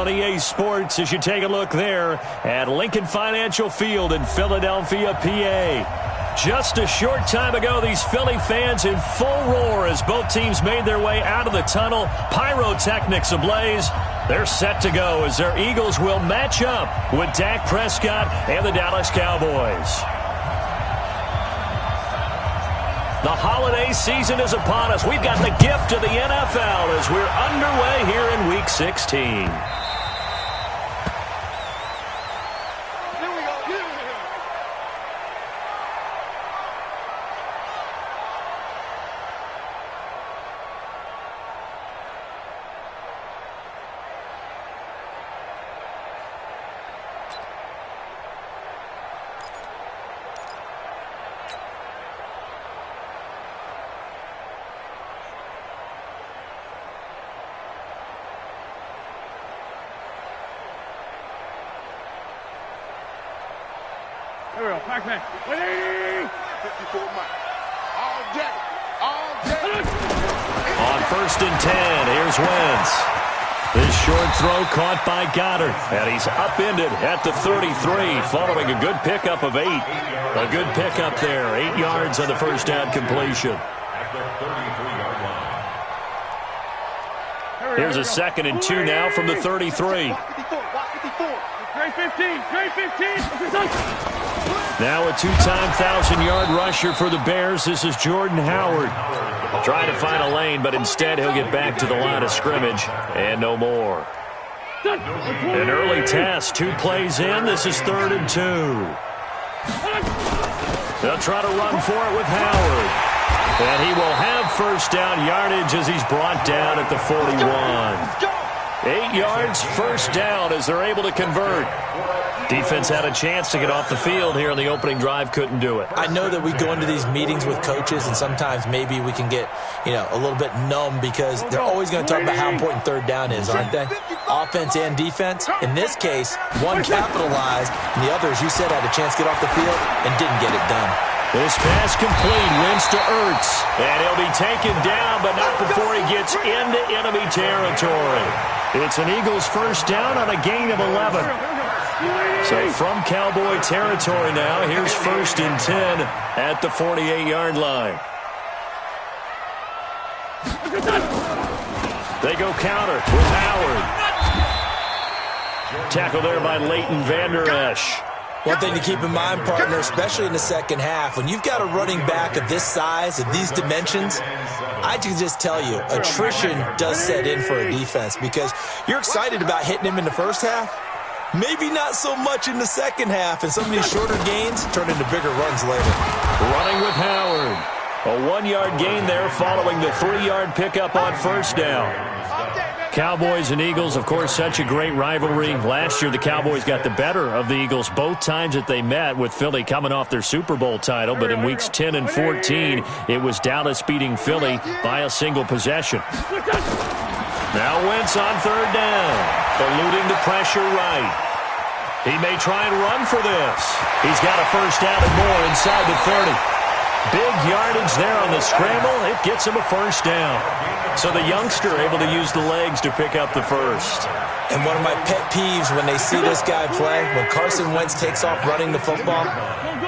on EA Sports as you take a look there at Lincoln Financial Field in Philadelphia, PA. Just a short time ago, these Philly fans in full roar as both teams made their way out of the tunnel. Pyrotechnics ablaze. They're set to go as their Eagles will match up with Dak Prescott and the Dallas Cowboys. The holiday season is upon us. We've got the gift of the NFL as we're underway here in Week 16. Here we go, Pac-Man. 54 miles. All day. On 1st and 10, here's Wentz. This short throw caught by Goddard, and he's upended at the 33 following a good pickup of 8. A good pickup there, 8 yards on the first down completion. Here's a 2nd and 2 now from the 33. Trey 15. Now a 2-time 1,000-yard rusher for the Bears. This is Jordan Howard. Trying to find a lane, but instead he'll get back to the line of scrimmage and no more. An early test, 2 plays in. This is 3rd and 2. They'll try to run for it with Howard. And he will have first down yardage as he's brought down at the 41. 8 yards, first down as they're able to convert. Defense had a chance to get off the field here in the opening drive, couldn't do it. I know that we go into these meetings with coaches, and sometimes maybe we can get, a little bit numb because they're always going to talk about how important third down is, aren't they? Offense and defense. In this case, one capitalized, and the other, as you said, had a chance to get off the field and didn't get it done. This pass complete, wins to Ertz, and he'll be taken down, but not before he gets into enemy territory. It's an Eagles first down on a gain of 11. So from Cowboy territory now, here's 1st and 10 at the 48-yard line. They go counter with Howard. Tackle there by Leighton Vander Esch. One thing to keep in mind, partner, especially in the second half, when you've got a running back of this size, of these dimensions, I can just tell you, attrition does set in for a defense because you're excited about hitting him in the first half. Maybe not so much in the second half, and some of these shorter gains turn into bigger runs later. Running with Howard. A 1-yard gain there following the 3-yard pickup on first down. Cowboys and Eagles, of course, such a great rivalry. Last year, the Cowboys got the better of the Eagles both times that they met, with Philly coming off their Super Bowl title. But in weeks 10 and 14, it was Dallas beating Philly by a single possession. Now Wentz on 3rd down, eluding the pressure right. He may try and run for this. He's got a first down and more inside the 30. Big yardage there on the scramble. It gets him a first down. So the youngster able to use the legs to pick up the first. And one of my pet peeves when they see this guy play, when Carson Wentz takes off running the football,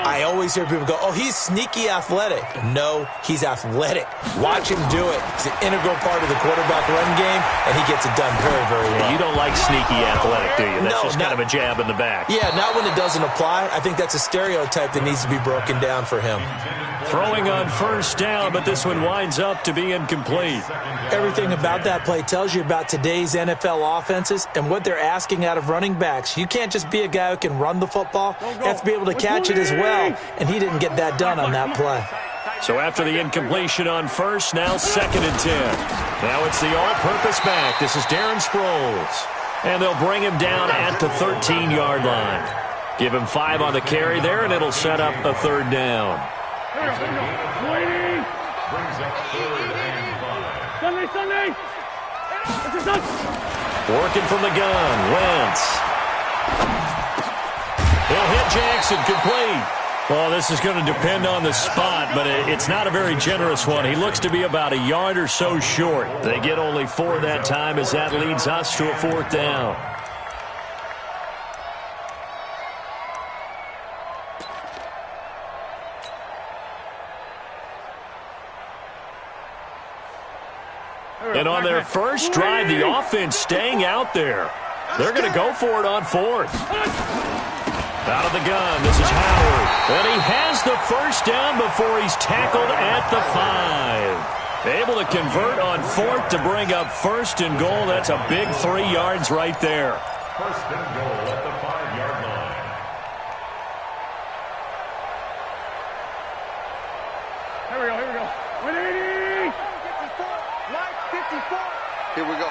I always hear people go, oh, he's sneaky athletic. No, he's athletic. Watch him do it. It's an integral part of the quarterback run game, and he gets it done very, very well. You don't like sneaky athletic, do you? That's just kind of a jab in the back. Yeah, not when it doesn't apply. I think that's a stereotype that needs to be broken down for him. Throwing on first down, but this one winds up to be incomplete. Everything about that play tells you about today's NFL offenses and what they're asking out of running backs. You can't just be a guy who can run the football. You have to be able to catch it as well, and he didn't get that done on that play. So after the incompletion on first, now 2nd and 10. Now it's the all-purpose back. This is Darren Sproles. And they'll bring him down at the 13-yard line. Give him 5 on the carry there, and it'll set up a 3rd down. Sunday. Working from the gun, Wentz. He'll hit Jackson, complete. Well, this is going to depend on the spot, but it's not a very generous one. He looks to be about a yard or so short. They get only 4 that time as that leads us to a 4th down. And on their first drive, the offense staying out there. They're going to go for it on fourth. Out of the gun, this is Howard. And he has the first down before he's tackled at the 5. Able to convert on fourth to bring up first and goal. That's a big 3 yards right there. First and goal at the 5-yard line. Here we go. 180. Here we go.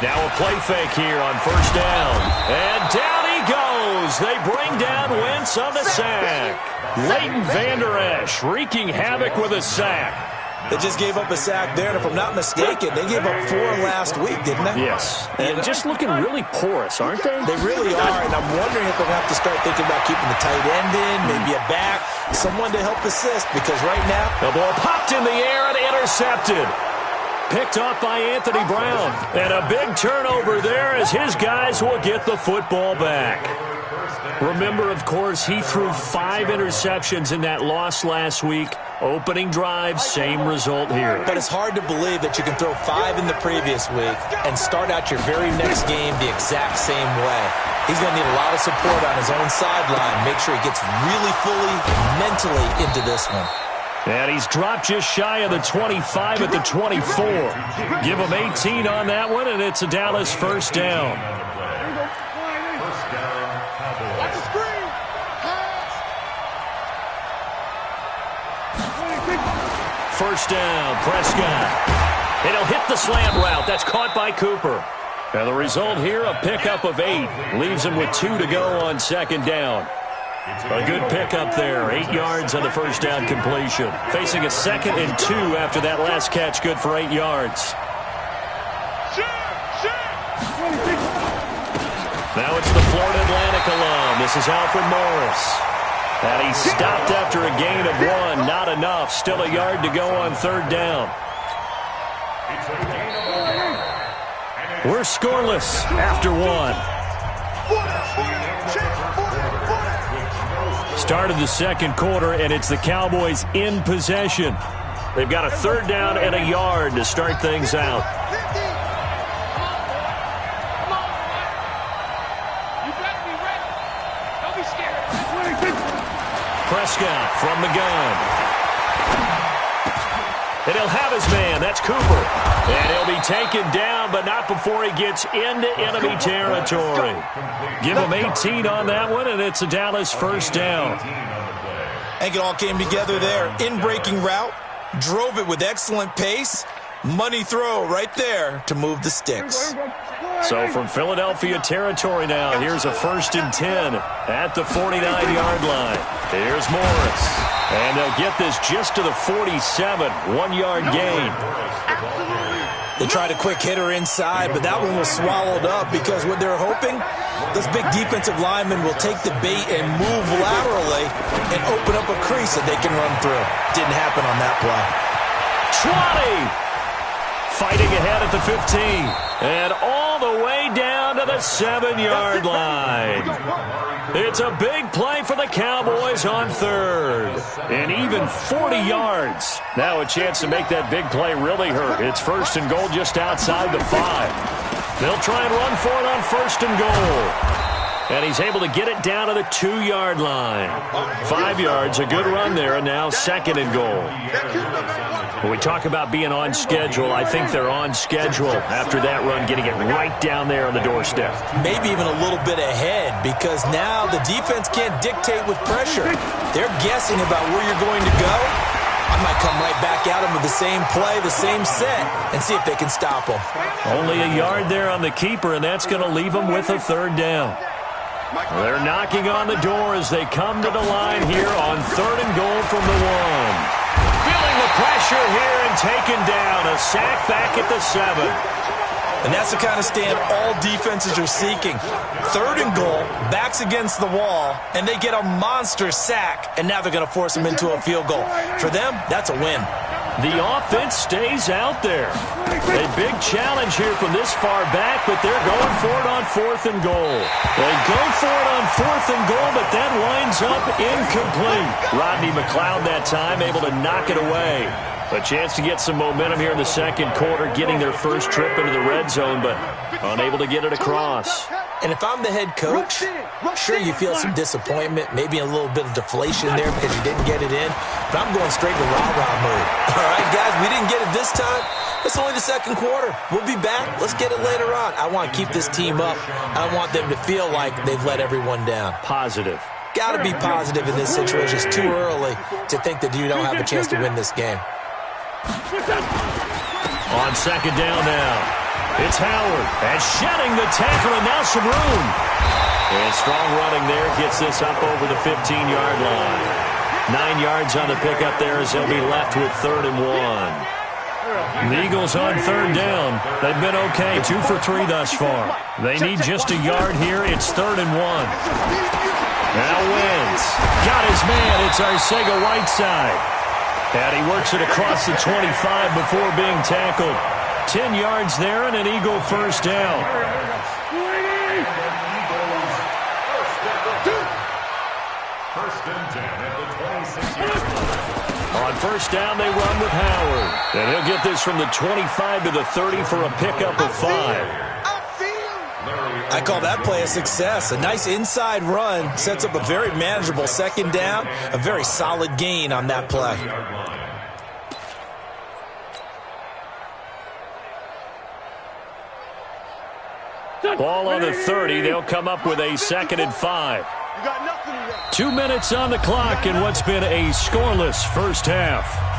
Now a play fake here on first down. And down he goes. They bring down Wentz on the sack. Leighton Vander Esch wreaking havoc with a sack. They just gave up a sack there, and if I'm not mistaken, they gave up 4 last week, didn't they? Yes. And just looking really porous, aren't they? They really are, and I'm wondering if they'll have to start thinking about keeping the tight end in, maybe a back, someone to help assist, because right now... The ball popped in the air and intercepted. Picked off by Anthony Brown. And a big turnover there as his guys will get the football back. Remember, of course, he threw 5 interceptions in that loss last week. Opening drive, same result here. But it's hard to believe that you can throw 5 in the previous week and start out your very next game the exact same way. He's going to need a lot of support on his own sideline. Make sure he gets really fully mentally into this one. And he's dropped just shy of the 25 at the 24. Give him 18 on that one, and it's a Dallas first down. First down, Cowboys. Watch the screen. First down, Prescott. And he'll hit the slant route. That's caught by Cooper. And the result here, a pickup of 8. Leaves him with 2 to go on second down. A good pickup there. 8 yards on the first down completion. Facing a 2nd and 2 after that last catch. Good for 8 yards. Now it's the Florida Atlantic alum. This is Alfred Morris. And he stopped after a gain of 1. Not enough. Still a yard to go on third down. We're scoreless after 1. Started the second quarter, and it's the Cowboys in possession. They've got a third down and a yard to start things out. Prescott from the gun. And he'll have his man. That's Cooper. And he'll be taken down, but not before he gets into enemy territory. Give him 18 on that one, and it's a Dallas first down. I think it all came together there. In-breaking route, drove it with excellent pace. Money throw right there to move the sticks. So from Philadelphia territory now, here's a 1st and 10 at the 49-yard line. Here's Morris. And they'll get this just to the 47, 1-yard gain. They tried a quick hitter inside, but that one was swallowed up because what they're hoping, those big defensive linemen will take the bait and move laterally and open up a crease that they can run through. Didn't happen on that play. 20! Fighting ahead at the 15. And all the way down to the 7-yard line. It's a big play for the Cowboys on third. And even 40 yards. Now a chance to make that big play really hurt. It's 1st and goal just outside the 5. They'll try and run for it on 1st and goal. And he's able to get it down to the 2-yard line. 5 yards, a good run there, and now 2nd and goal. When we talk about being on schedule, I think they're on schedule after that run, getting it right down there on the doorstep. Maybe even a little bit ahead, because now the defense can't dictate with pressure. They're guessing about where you're going to go. I might come right back at them with the same play, the same set, and see if they can stop them. Only a yard there on the keeper, and that's going to leave them with a third down. They're knocking on the door as they come to the line here on 3rd and goal from the 1. Feeling the pressure here and taken down. A sack back at the 7. And that's the kind of stand all defenses are seeking. 3rd and goal, backs against the wall, and they get a monster sack, and now they're going to force them into a field goal. For them, that's a win. The offense stays out there. A big challenge here from this far back, but they're going for it on 4th and goal. They go for it on 4th and goal, but that winds up incomplete. Rodney McLeod that time able to knock it away. A chance to get some momentum here in the second quarter, getting their first trip into the red zone, but unable to get it across. And if I'm the head coach, sure, you feel some disappointment, maybe a little bit of deflation there because you didn't get it in, but I'm going straight to rah-rah mode. All right, guys, we didn't get it this time. It's only the second quarter. We'll be back. Let's get it later on. I want to keep this team up. I don't want them to feel like they've let everyone down. Positive. Got to be positive in this situation. It's too early to think that you don't have a chance to win this game. On second down now, it's Howard. And shedding the tackle, and now some room. And strong running there gets this up over the 15-yard line. 9 yards on the pickup there as they'll be left with 3rd and 1. The Eagles on 3rd down. They've been okay, 2 for 3 thus far. They need just a yard here. It's 3rd and 1. Now Wentz got his man. It's Arcega-Whiteside. And he works it across the 25 before being tackled. 10 yards there and an Eagle first down. First and 10 at the 26-yard line. On first down, they run with Howard. And he'll get this from the 25 to the 30 for a pickup of 5. I call that play a success. A nice inside run sets up a very manageable second down, a very solid gain on that play. Ball on the 30. They'll come up with a 2nd and 5. 2 minutes on the clock in what's been a scoreless first half.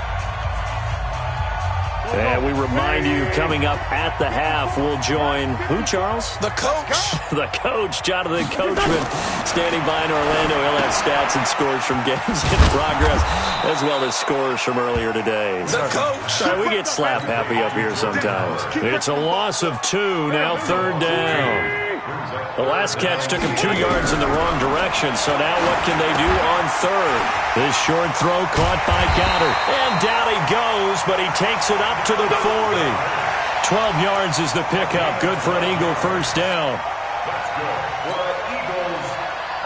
And we remind you, coming up at the half, we'll join who, Charles? The coach. The coach, Jonathan Coachman, standing by in Orlando. He'll have stats and scores from games in progress, as well as scores from earlier today. The coach. Sorry, we get slap happy up here sometimes. It's a loss of 2, now 3rd down. The last catch took him 2 yards in the wrong direction, so now what can they do on 3rd? This short throw caught by Goddard. And down he goes, but he takes it up to the 40. 12 yards is the pickup. Good for an Eagle first down.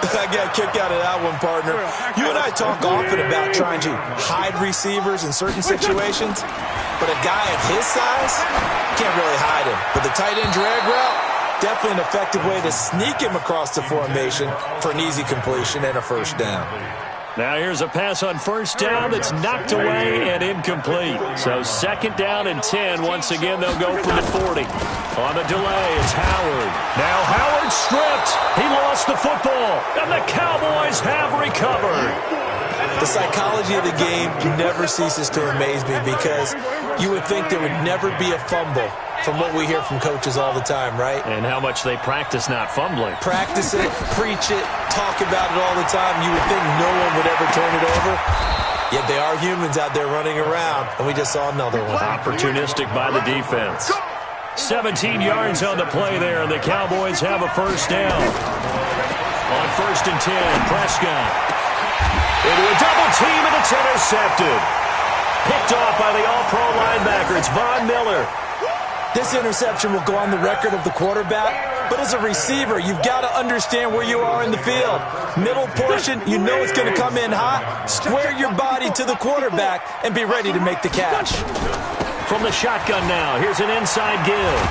I got a kick out of that one, partner. You and I talk often about trying to hide receivers in certain situations, but a guy of his size can't really hide him. But the tight end drag route, definitely an effective way to sneak him across the formation for an easy completion and a first down. Now here's a pass on first down that's knocked away and incomplete. So 2nd down and 10. Once again, they'll go for the 40. On the delay, it's Howard. Now Howard stripped. He lost the football, and the Cowboys have recovered. The psychology of the game never ceases to amaze me because you would think there would never be a fumble from what we hear from coaches all the time, right? And how much they practice not fumbling. Practice it, preach it, talk about it all the time. You would think no one would ever turn it over. Yet they are humans out there running around, and we just saw another one. Opportunistic by the defense. 17 yards on the play there, and the Cowboys have a first down. On 1st and 10, Prescott. Into a double team, and it's intercepted. Picked off by the all-pro linebacker. It's Von Miller. This interception will go on the record of the quarterback, but as a receiver, you've got to understand where you are in the field. Middle portion, you know it's going to come in hot. Square your body to the quarterback and be ready to make the catch. From the shotgun now, here's an inside give.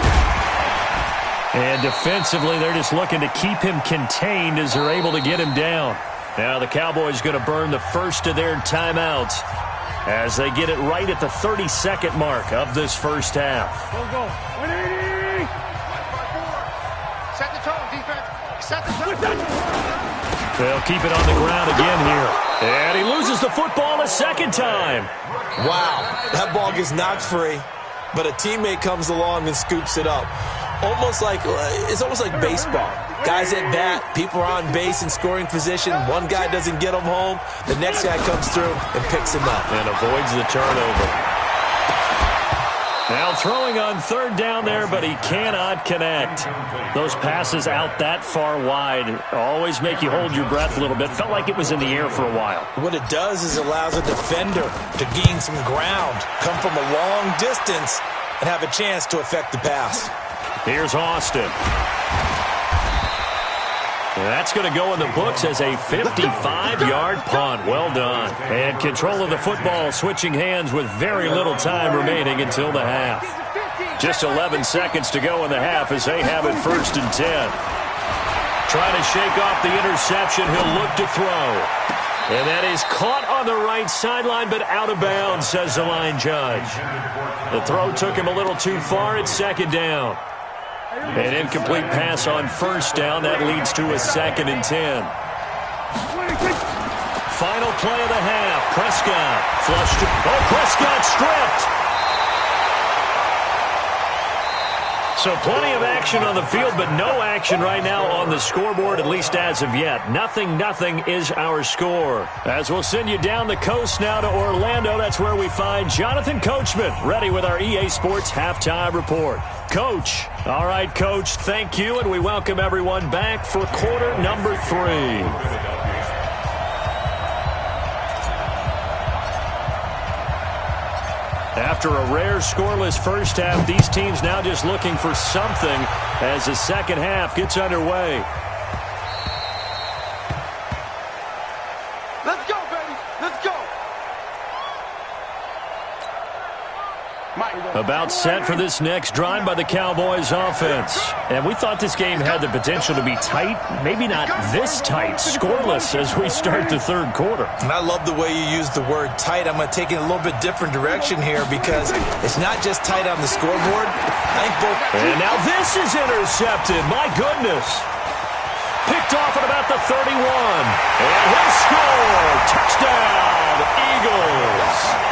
And defensively, they're just looking to keep him contained as they're able to get him down. Now the Cowboys going to burn the first of their timeouts as they get it right at the 32nd mark of this first half. Go, go. 180. Set the tone, defense. Set the tone. They'll keep it on the ground again here. And he loses the football a second time. Wow, that ball gets knocked free, but a teammate comes along and scoops it up. It's almost like baseball. Guys at bat, people are on base in scoring position. One guy doesn't get him home. The next guy comes through and picks him up. And avoids the turnover. Now throwing on 3rd down there, but he cannot connect. Those passes out that far wide always make you hold your breath a little bit. Felt like it was in the air for a while. What it does is allows a defender to gain some ground, come from a long distance, and have a chance to affect the pass. Here's Austin. That's going to go in the books as a 55-yard punt. Well done. And control of the football switching hands with very little time remaining until the half. Just 11 seconds to go in the half as they have it 1st and 10. Trying to shake off the interception. He'll look to throw. And that is caught on the right sideline, but out of bounds, says the line judge. The throw took him a little too far. It's 2nd down. An incomplete pass on 1st down. That leads to a 2nd and 10. Final play of the half. Prescott flushed. Oh, Prescott stripped. So plenty of action on the field, but no action right now on the scoreboard, at least as of yet. 0-0 is our score. As we'll send you down the coast now to Orlando, that's where we find Jonathan Coachman, ready with our EA Sports Halftime Report. Coach. All right, Coach, thank you, and we welcome everyone back for quarter number 3. After a rare scoreless first half, these teams now just looking for something as the second half gets underway. Let's go, baby. Let's go. About set for this next drive by the Cowboys offense. And we thought this game had the potential to be tight, maybe not this tight, scoreless as we start the 3rd quarter. And I love the way you use the word tight. I'm going to take it a little bit different direction here because it's not just tight on the scoreboard. I think both. And now this is intercepted. My goodness. Picked off at about the 31. And he'll score. Touchdown, Eagles.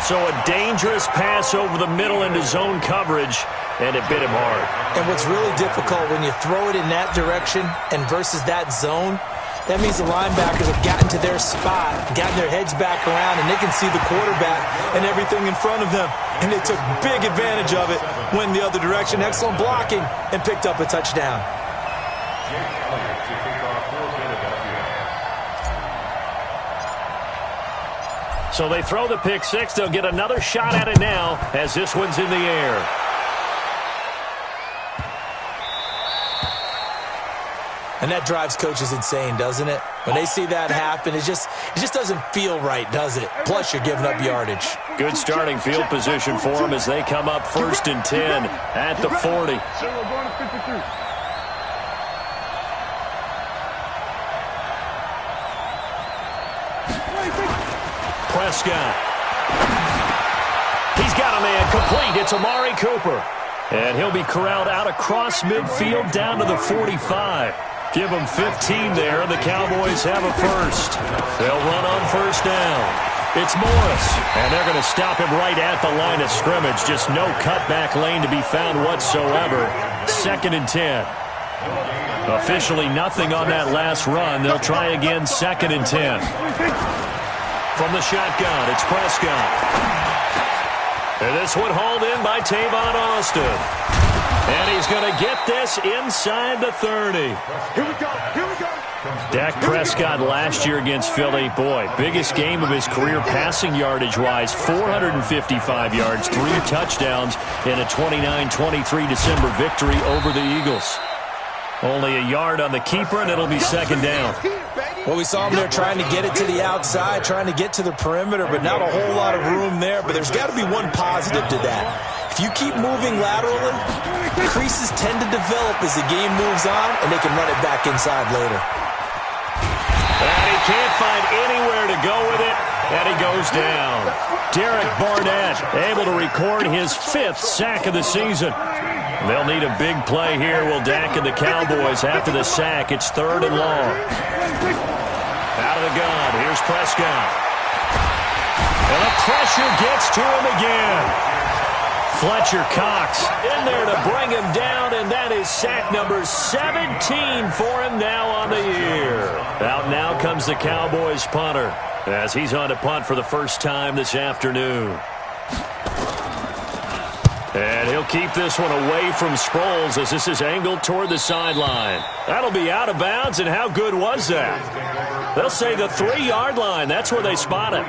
So a dangerous pass over the middle into zone coverage, and it bit him hard. And what's really difficult when you throw it in that direction and versus that zone, that means the linebackers have gotten to their spot, gotten their heads back around, and they can see the quarterback and everything in front of them. And they took big advantage of it, went the other direction, excellent blocking, and picked up a touchdown. So they throw the pick six. They'll get another shot at it now as this one's in the air. And that drives coaches insane, doesn't it? When they see that happen, it just doesn't feel right, does it? Plus, you're giving up yardage. Good starting field position for them as they come up 1st and 10 at the 40. Prescott. He's got a man complete. It's Amari Cooper. And he'll be corralled out across midfield down to the 45. Give them 15 there, and the Cowboys have a first. They'll run on 1st down. It's Morris, and they're going to stop him right at the line of scrimmage. Just no cutback lane to be found whatsoever. 2nd and 10. Officially nothing on that last run. They'll try again 2nd and 10. From the shotgun, it's Prescott. And this one hauled in by Tavon Austin. And he's going to get this inside the 30. Here we go. Here we go. Dak Prescott last year against Philly. Boy, biggest game of his career passing yardage-wise. 455 yards, 3 touchdowns in a 29-23 December victory over the Eagles. Only a yard on the keeper, and it'll be 2nd down. Well, we saw him there trying to get it to the outside, trying to get to the perimeter, but not a whole lot of room there. But there's got to be one positive to that. If you keep moving laterally, creases tend to develop as the game moves on, and they can run it back inside later. And he can't find anywhere to go with it, and he goes down. Derek Barnett able to record his 5th sack of the season. They'll need a big play here. Will Dak and the Cowboys after the sack. It's 3rd and long. Out of the gun. Here's Prescott. And the pressure gets to him again. Fletcher Cox in there to bring him down, and that is sack number 17 for him now on the year. Out now comes the Cowboys punter as he's on to punt for the first time this afternoon. And he'll keep this one away from Sproles as this is angled toward the sideline. That'll be out of bounds, and how good was that? They'll say the 3-yard line. That's where they spot it.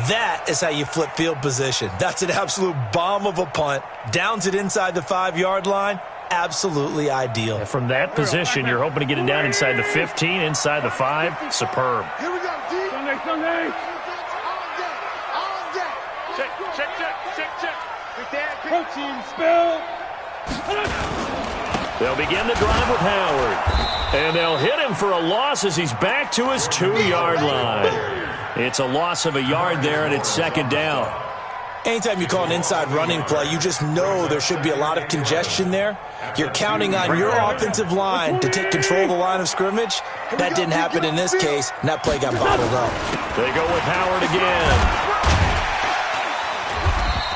That is how you flip field position. That's an absolute bomb of a punt. Downs it inside the 5-yard line. absolutely ideal. From that position, you're hoping to get it down inside the 15, inside the 5. Superb. Here we go, G. Sunday. All day. Check. Protein spill. They'll begin the drive with Howard. And they'll hit him for a loss as he's back to his 2-yard line. It's a loss of a yard there, and it's second down. Anytime you call an inside running play, you just know there should be a lot of congestion there. You're counting on your offensive line to take control of the line of scrimmage. That didn't happen in this case, and that play got bottled up. They go with Howard again.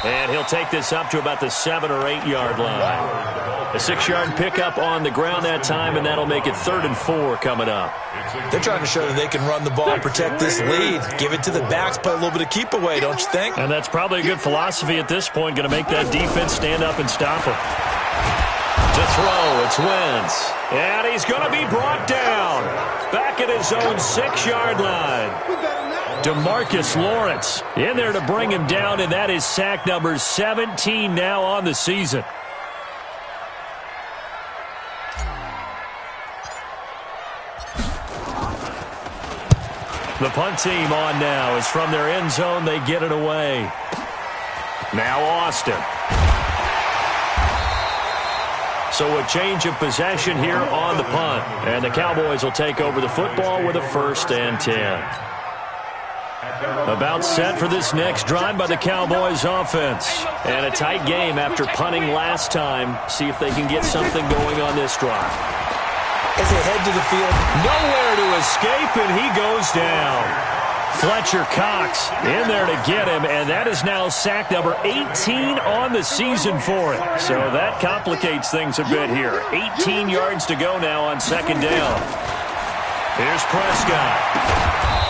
And he'll take this up to about the 7 or 8 yard line. A 6-yard pickup on the ground that time, and that'll make it 3rd and 4 coming up. They're trying to show that they can run the ball and protect this lead. Give it to the backs, play a little bit of keep away, don't you think? And that's probably a good philosophy at this point, going to make that defense stand up and stop him. To throw, it's Wentz. And he's going to be brought down. Back at his own 6-yard line. DeMarcus Lawrence in there to bring him down, and that is sack number 17 now on the season. The punt team on now is from their end zone. They get it away. Now Austin. So a change of possession here on the punt. And the Cowboys will take over the football with a 1st and 10. About set for this next drive by the Cowboys offense. And a tight game after punting last time. See if they can get something going on this drive. As they head to the field, nowhere to escape, and he goes down. Fletcher Cox in there to get him, and that is now sack number 18 on the season for it. So that complicates things a bit here. 18 yards to go now on 2nd down. Here's Prescott.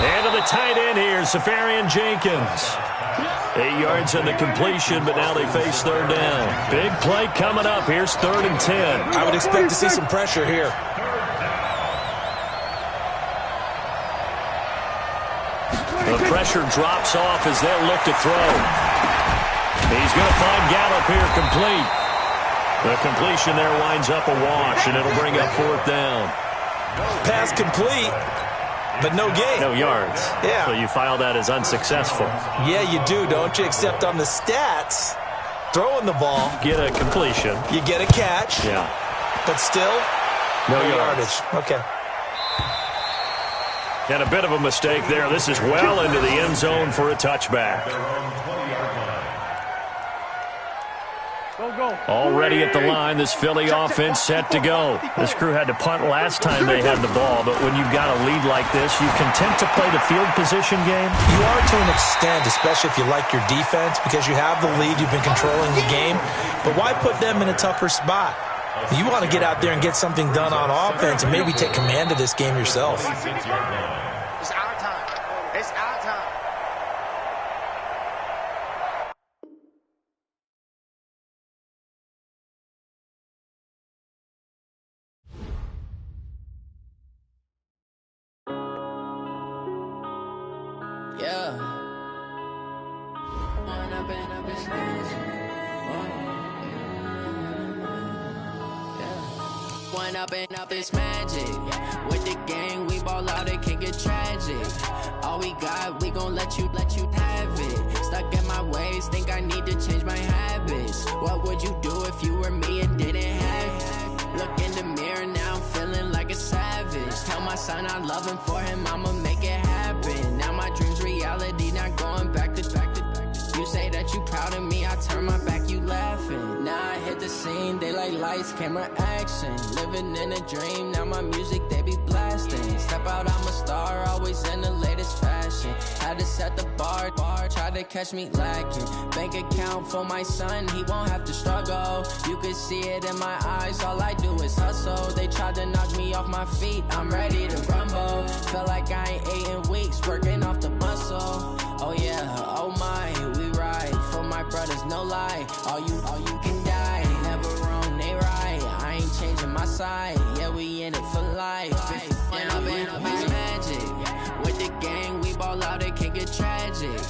And to the tight end here, Safarian Jenkins. 8 yards on the completion, but now they face 3rd down. Big play coming up. Here's 3rd and 10. I would expect to see some pressure here. The pressure drops off as they'll look to throw. He's going to find Gallup here complete. The completion there winds up a wash, and it'll bring up 4th down. Pass complete, but no gain. No yards. Yeah. So you file that as unsuccessful. Yeah, you do, don't you? Except on the stats, throwing the ball. Get a completion. You get a catch. Yeah. But still, no yardage. Okay. And a bit of a mistake there. This is well into the end zone for a touchback. Already at the line, this Philly offense set to go. This crew had to punt last time they had the ball, but when you've got a lead like this, you content to play the field position game? You are to an extent, especially if you like your defense, because you have the lead, you've been controlling the game. But why put them in a tougher spot? You want to get out there and get something done on offense and maybe take command of this game yourself. It's our time. It's our time. Yeah. One up and up is magic. With the gang, we ball out, it can get tragic. All we got, we gon' let you have it. Stuck in my ways, think I need to change my habits. What would you do if you were me and didn't have it? Look in the mirror, now I'm feeling like a savage. Tell my son I love him, for him I'ma make it happen. Now my dream's reality, not going back to. You say that you proud of me, I turn my back, you laughing. Now I hit the scene, they like lights, camera, action. Living in a dream, now my music, they be blasting. Step out, I'm a star, always in the latest fashion. Had to set the bar, try to catch me lacking. Bank account for my son, he won't have to struggle. You could see it in my eyes, all I do is hustle. They tried to knock me off my feet, I'm ready to rumble. Feel like I ain't ate in weeks, working off the muscle. Oh yeah, oh my, we ride for my brothers, no lie. All you can die, never wrong, they right. I ain't changing my side, yeah, we in it for life. And I've been magic. With the gang, we ball out, it can get tragic.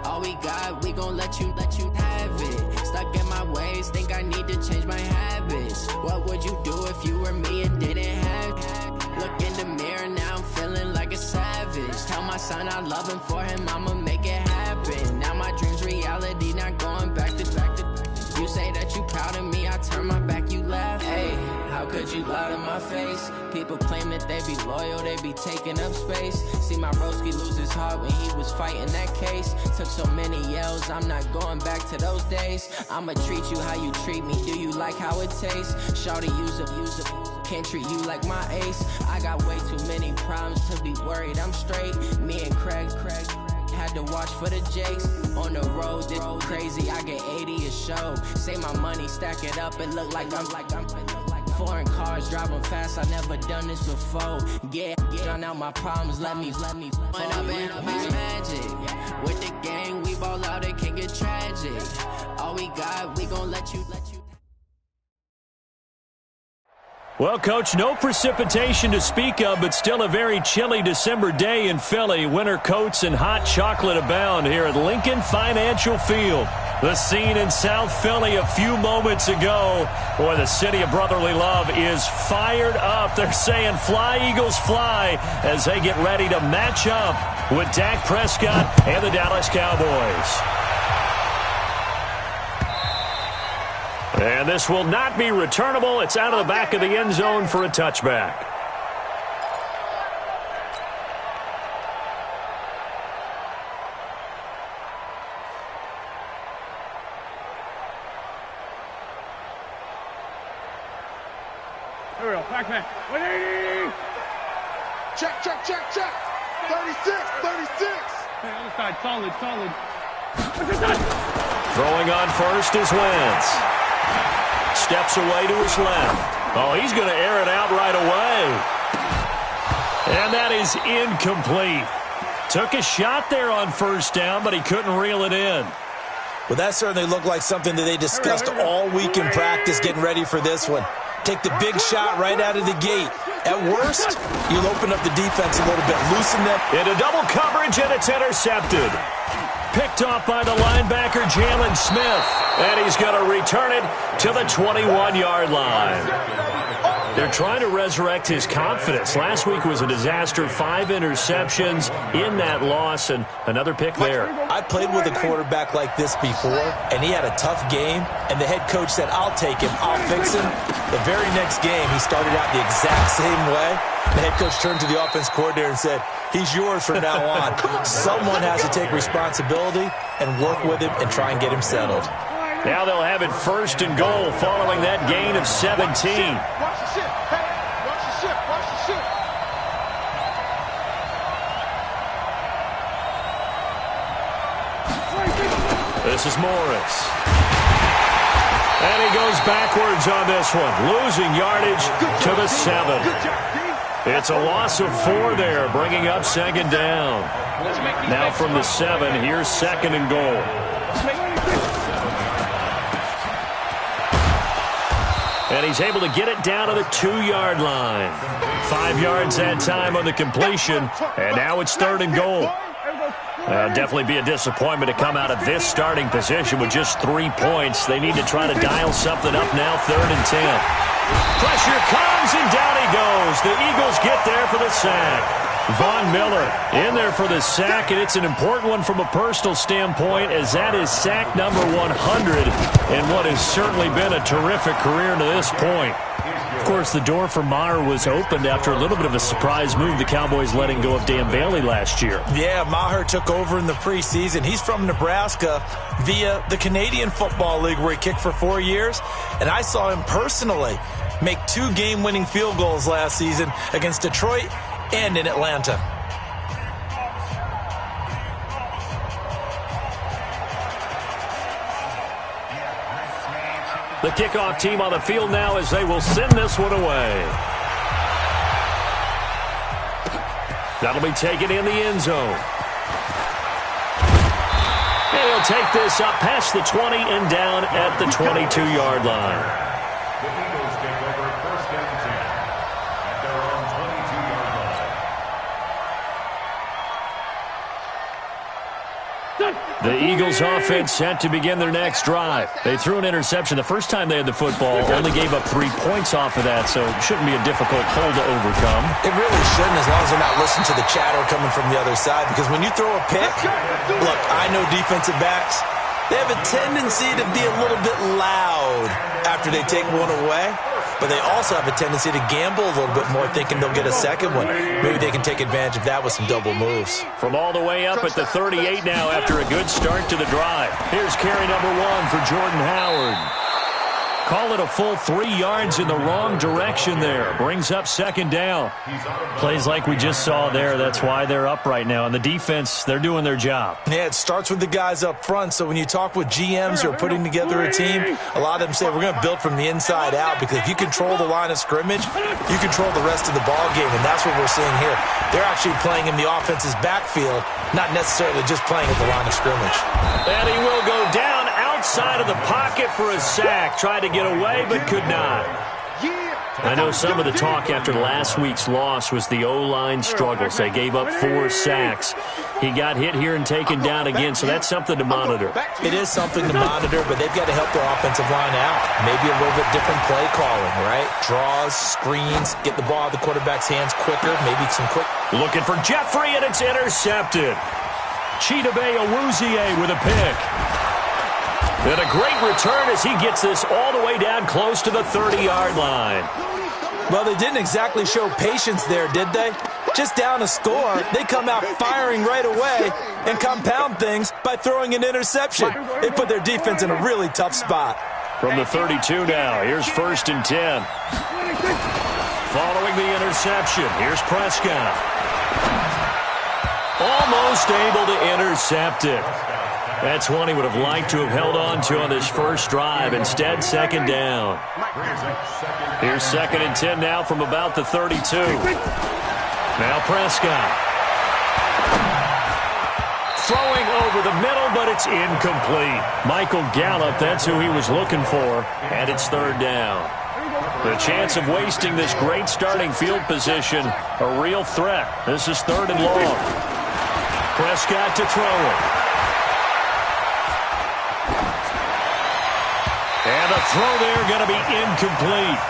All we got, we gon' let you have it. Stuck in my ways, think I need to change my habits. What son, I love him, for him, I'ma make it happen. Now my dream's reality, not going back to. You say that you proud of me, I turn my back, you laugh. Hey, how could you lie to my face? People claim that they be loyal, they be taking up space. See my broski lose his heart when he was fighting that case. Took so many yells, I'm not going back to those days. I'ma treat you how you treat me, do you like how it tastes? Shawty, use it. Can't treat you like my ace. I got way too many problems to be worried, I'm straight. Me and Craig had to watch for the Jakes. On the road, this crazy, I get 80 a show. Say my money, stack it up, it look like I'm foreign cars, driving fast, I never done this before. Yeah, drown out my problems, let me When up in a bitch magic. With the gang, we ball out, it can get tragic. All we got, we gon' let you. Well, Coach, no precipitation to speak of, but still a very chilly December day in Philly. Winter coats and hot chocolate abound here at Lincoln Financial Field. The scene in South Philly a few moments ago. Boy, the city of brotherly love is fired up. They're saying, fly, Eagles, fly, as they get ready to match up with Dak Prescott and the Dallas Cowboys. And this will not be returnable. It's out of the back of the end zone for a touchback. Here we go, Pac-Man. 180! Check. 36. Hey, other side, solid. Throwing on first is Wentz. Steps away to his left. Oh, he's going to air it out right away. And that is incomplete. Took a shot there on first down, but he couldn't reel it in. Well, that certainly looked like something that they discussed all week in practice getting ready for this one. Take the big shot right out of the gate. At worst, you'll open up the defense a little bit, loosen them. Into double coverage, and it's intercepted. Picked off by the linebacker, Jalen Smith. And he's going to return it to the 21-yard line. They're trying to resurrect his confidence. Last week was a disaster. 5 interceptions in that loss, and another pick there. I played with a quarterback like this before, and he had a tough game, and the head coach said, I'll take him, I'll fix him. The very next game, he started out the exact same way. The head coach turned to the offense coordinator and said, he's yours from now on. Someone has to take responsibility and work with him and try and get him settled. Now they'll have it first and goal following that gain of 17. Watch the ship. Hey, watch the ship. This is Morris. And he goes backwards on this one, losing yardage to the 7. It's a loss of 4 there, bringing up second down. Now from the 7, here's second and goal. And he's able to get it down to the 2-yard line. 5 yards that time on the completion, and now it's third and goal. Definitely be a disappointment to come out of this starting position with just 3 points. They need to try to dial something up now, third and 10. Pressure comes, and down he goes. The Eagles get there for the sack. Von Miller in there for the sack, and it's an important one from a personal standpoint, as that is sack number 100 in what has certainly been a terrific career to this point. Of course, the door for Maher was opened after a little bit of a surprise move, the Cowboys letting go of Dan Bailey last year. Yeah, Maher took over in the preseason. He's from Nebraska via the Canadian Football League, where he kicked for 4 years, and I saw him personally make 2 game-winning field goals last season against Detroit and in Atlanta. The kickoff team on the field now as they will send this one away. That'll be taken in the end zone. And he'll take this up past the 20 and down at the 22-yard line. The Eagles take over first and 10 at their own 22-yard line. Done. The Eagles offense set to begin their next drive. They threw an interception the first time they had the football, only gave up 3 points off of that, so it shouldn't be a difficult hole to overcome. It really shouldn't, as long as they're not listening to the chatter coming from the other side, because when you throw a pick, look, I know defensive backs, they have a tendency to be a little bit loud after they take one away, but they also have a tendency to gamble a little bit more, thinking they'll get a second one. Maybe they can take advantage of that with some double moves. From all the way up at the 38 now after a good start to the drive. Here's carry number 1 for Jordan Howard. Call it a full 3 yards in the wrong direction there. Brings up second down. Plays like we just saw there. That's why they're up right now. And the defense, they're doing their job. Yeah, it starts with the guys up front. So when you talk with GMs who are putting together a team, a lot of them say we're going to build from the inside out, because if you control the line of scrimmage, you control the rest of the ball game. And that's what we're seeing here. They're actually playing in the offense's backfield, not necessarily just playing at the line of scrimmage. And he will go down outside of the pocket for a sack. Tried to get away, but could not. I know some of the talk after last week's loss was the O-line struggles. They gave up 4 sacks. He got hit here and taken down again, so that's something to monitor. It is something to monitor, but they've got to help their offensive line out. Maybe a little bit different play calling, right? Draws, screens, get the ball out of the quarterback's hands quicker, maybe some quick. Looking for Jeffrey, and it's intercepted. Chidobe Awuzie with a pick. And a great return as he gets this all the way down close to the 30-yard line. Well, they didn't exactly show patience there, did they? Just down a score, they come out firing right away and compound things by throwing an interception. They put their defense in a really tough spot. From the 32 now, here's 1st and 10. Following the interception, here's Prescott. Almost able to intercept it. That's one he would have liked to have held on to on this first drive. Instead, second down. Here's 2nd and 10 now from about the 32. Now Prescott. Throwing over the middle, but it's incomplete. Michael Gallup, that's who he was looking for, and it's 3rd down. The chance of wasting this great starting field position, a real threat. This is 3rd and long. Prescott to throw it. And the throw there going to be incomplete.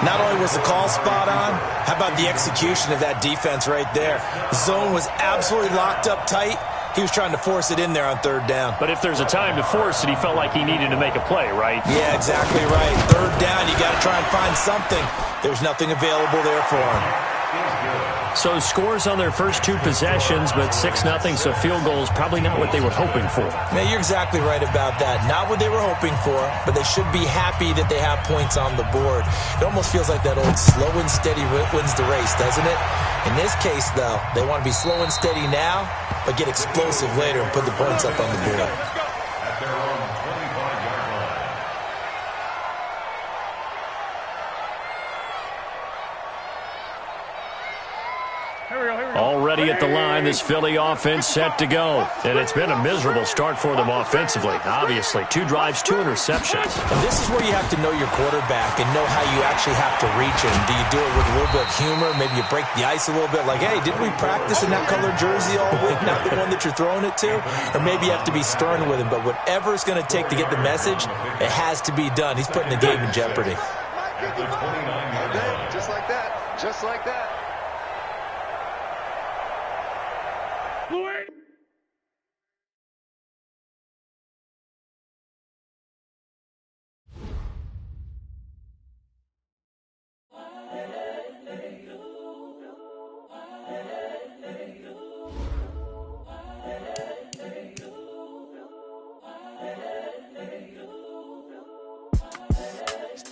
Not only was the call spot on, how about the execution of that defense right there? The zone was absolutely locked up tight. He was trying to force it in there on 3rd down. But if there's a time to force it, he felt like he needed to make a play, right? Yeah, exactly right. 3rd down, you got to try and find something. There's nothing available there for him. So scores on their first 2 possessions, but 6-0, so field goal is probably not what they were hoping for. Now, you're exactly right about that. Not what they were hoping for, but they should be happy that they have points on the board. It almost feels like that old slow and steady wins the race, doesn't it? In this case, though, they want to be slow and steady now, but get explosive later and put the points up on the board. Already at the line, this Philly offense set to go. And it's been a miserable start for them offensively, obviously. 2 drives, 2 interceptions. And this is where you have to know your quarterback and know how you actually have to reach him. Do you do it with a little bit of humor? Maybe you break the ice a little bit, like, hey, didn't we practice in that colored jersey all week, not the one that you're throwing it to? Or maybe you have to be stern with him. But whatever it's going to take to get the message, it has to be done. He's putting the game in jeopardy. Just like that. Just like that.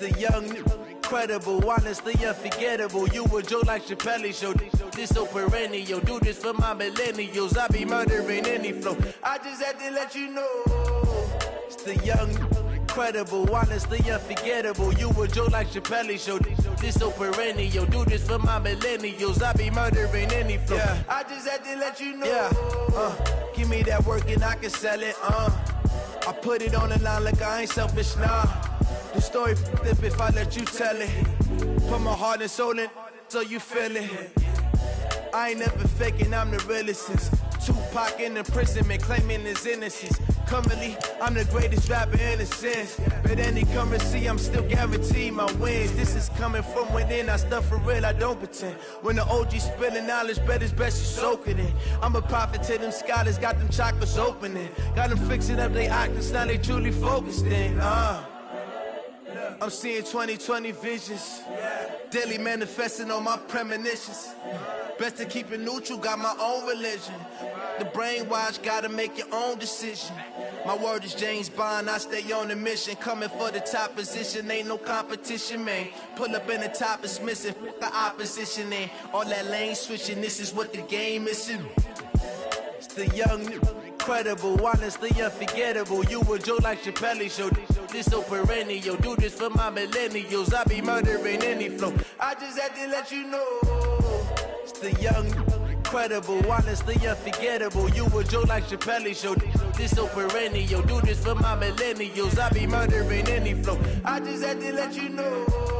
The young, incredible, honestly unforgettable. You a joke like Chappelle Show. This so perennial. Do this for my millennials. I be murdering any flow. I just had to let you know. It's the young, incredible, honestly unforgettable. You a joke like Chappelle Show. This so perennial. Do this for my millennials. I be murdering any flow. Yeah. I just had to let you know. Yeah. Give me that work and I can sell it. I put it on the line like I ain't selfish, nah. The story flip if I let you tell it. Put my heart and soul in so you feel it. I ain't never faking, I'm the realest since Tupac in imprisonment, claiming his innocence. Currently, I'm the greatest rapper in a sense. But any currency, I'm still guaranteed my wins. This is coming from within, I stuff for real, I don't pretend. When the OG spilling knowledge, bet it's best you soak it in. I'm a prophet to them scholars, got them chakras opening. Got them fixing up they octaves, now they truly focused in. I'm seeing 2020 visions. Daily manifesting on my premonitions. Best to keep it neutral, got my own religion. The brainwash, gotta make your own decision. My word is James Bond, I stay on a mission. Coming for the top position, ain't no competition, man. Pull up in the top, it's missing, the opposition in. All that lane switching, this is what the game is in. It's the young, incredible, honestly unforgettable. You a Joe like Chappelle show. This so perennial, do this for my millennials. I be murdering any flow. I just had to let you know. It's the young, incredible, honestly unforgettable. You a Joe like Chappelle show. This so perennial, do this for my millennials. I be murdering any flow. I just had to let you know.